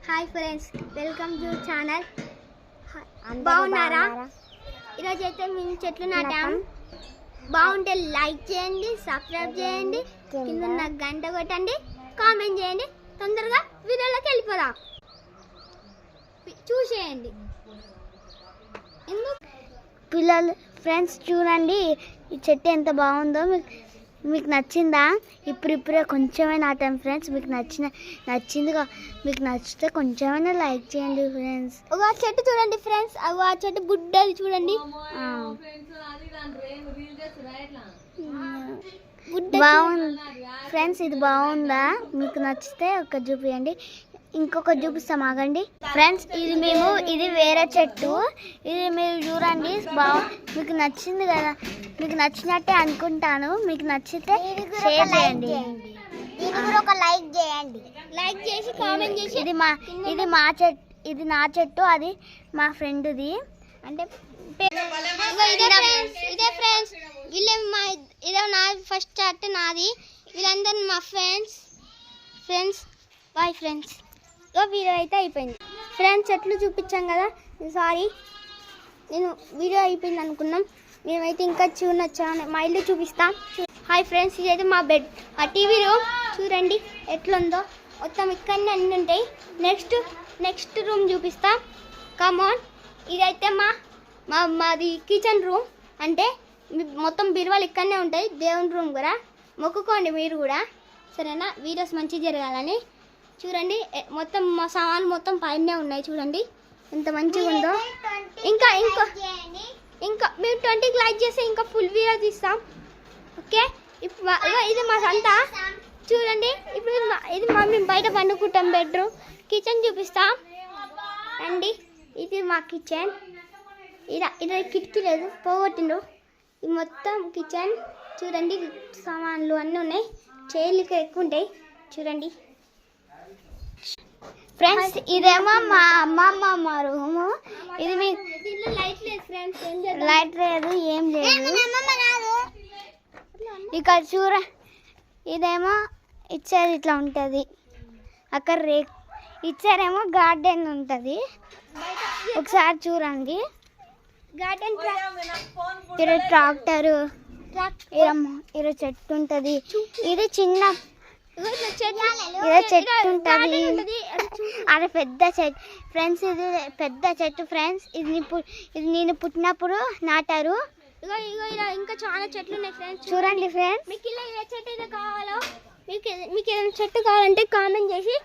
Hi friends, welcome to channel. బాగున్నారా? ఈరోజు అయితే మేము చెట్లు నాటాం. బాగుంటే లైక్ చేయండి, సబ్స్క్రైబ్ చేయండి, కింద ఉన్న గంట కొట్టండి, కామెంట్ చేయండి. తొందరగా వీడియోలోకి వెళ్ళిపోదాం. చూసేయండి. పిల్లలు ఫ్రెండ్స్ చూడండి, ఈ చెట్టు ఎంత బాగుందో. మీకు నచ్చిందా? ఇప్పుడే కొంచెమే నాటాం ఫ్రెండ్స్. మీకు నచ్చితే కొంచెమైనా లైక్ చేయండి ఫ్రెండ్స్. ఒక చెట్టు చూడండి ఫ్రెండ్స్, ఆ చెట్టు బుడ్డది చూడండి. బాగుంది ఫ్రెండ్స్, ఇది బాగుందా? మీకు నచ్చితే ఒక చూపియండి. ఇంకొక చూపిస్తాం, ఆగండి ఫ్రెండ్స్. ఇది వేరే చెట్టు. ఇది మీరు చూడండి, మీకు నచ్చింది కదా, మీకు నచ్చినట్టే అనుకుంటాను. మీకు నచ్చితే షేర్ చేయండి, ఒక లైక్ చేయండి, లైక్ చేసి కామెంట్ చేసి. ఇది నా చెట్టు, అది మా ఫ్రెండ్ది. అంటే ఇదే ఫ్రెండ్స్, ఇదే నా ఫస్ట్ చెట్టు నాది. వీళ్ళందరూ మా ఫ్రెండ్స్. Bye friends. వీడియో అయితే అయిపోయింది ఫ్రెండ్స్. చెట్లు చూపించాం కదా, సారీ నేను వీడియో అయిపోయింది అనుకున్నాం. మేమైతే ఇంకా చూడొచ్చాను, మా ఇల్లు చూపిస్తాం. హాయ్ ఫ్రెండ్స్, ఇదైతే మా బెడ్, మా టీవీ రూమ్. చూడండి ఎట్లుందో, మొత్తం ఇక్కడనే అన్నీ ఉంటాయి. నెక్స్ట్ రూమ్ చూపిస్తాం, కమాన్. ఇదైతే మాది కిచెన్ రూమ్. అంటే మొత్తం బీరువాలు ఇక్కడనే ఉంటాయి. దేవుని రూమ్ కూడా మొక్కుకోండి మీరు కూడా, సరేనా? వీడియోస్ మంచిగా జరగాలని. చూడండి మొత్తం మా సామాన్లు మొత్తం పైనే ఉన్నాయి. చూడండి ఎంత మంచిగా ఉందో. ఇంకా మేము 20కి లైక్ చేస్తే ఇంకా ఫుల్ వీడియో తీస్తాం, ఓకే? ఇది మా సంత. చూడండి ఇప్పుడు ఇది మేము బయట పండుకుంటాం. బెడ్రూమ్, కిచెన్ చూపిస్తాం అండి. ఇది మా కిచెన్. ఇది కిటికీ లేదు, పోగొట్టిండు. ఇది మొత్తం కిచెన్. చూడండి సామాన్లు అన్నీ ఉన్నాయి. చైర్లు ఎక్కువ ఉంటాయి. చూడండి ఫ్రెండ్స్, ఇదేమో మా అమ్మమ్మ రూము. ఇది లైట్ లేదు ఫ్రెండ్స్, లైట్ లేదు, ఏం లేదు. ఇక్కడ ఇదేమో ఇచ్చారు, ఇట్లా ఉంటుంది. అక్కడ ఇచ్చారేమో గార్డెన్ ఉంటుంది. ఒకసారి చూడండి, గార్డెన్. ఇక్కడ ట్రాక్టరు, ఇక్కడ చెట్టు ఉంటుంది. ఇది చిన్న చెట్టు ఉంటుంది. అది పెద్ద చెట్టు ఫ్రెండ్స్, ఇది పెద్ద చెట్టు ఫ్రెండ్స్. ఇది నేను పుట్టినప్పుడు నాటారు. ఇంకా చాలా చెట్లు ఉన్నాయి ఫ్రెండ్స్. చూడండి ఫ్రెండ్స్, మీకు ఇలా ఏ చెట్టు అయితే కావాలో, మీకు ఏదైనా చెట్టు కావాలంటే కామెంట్ చేసి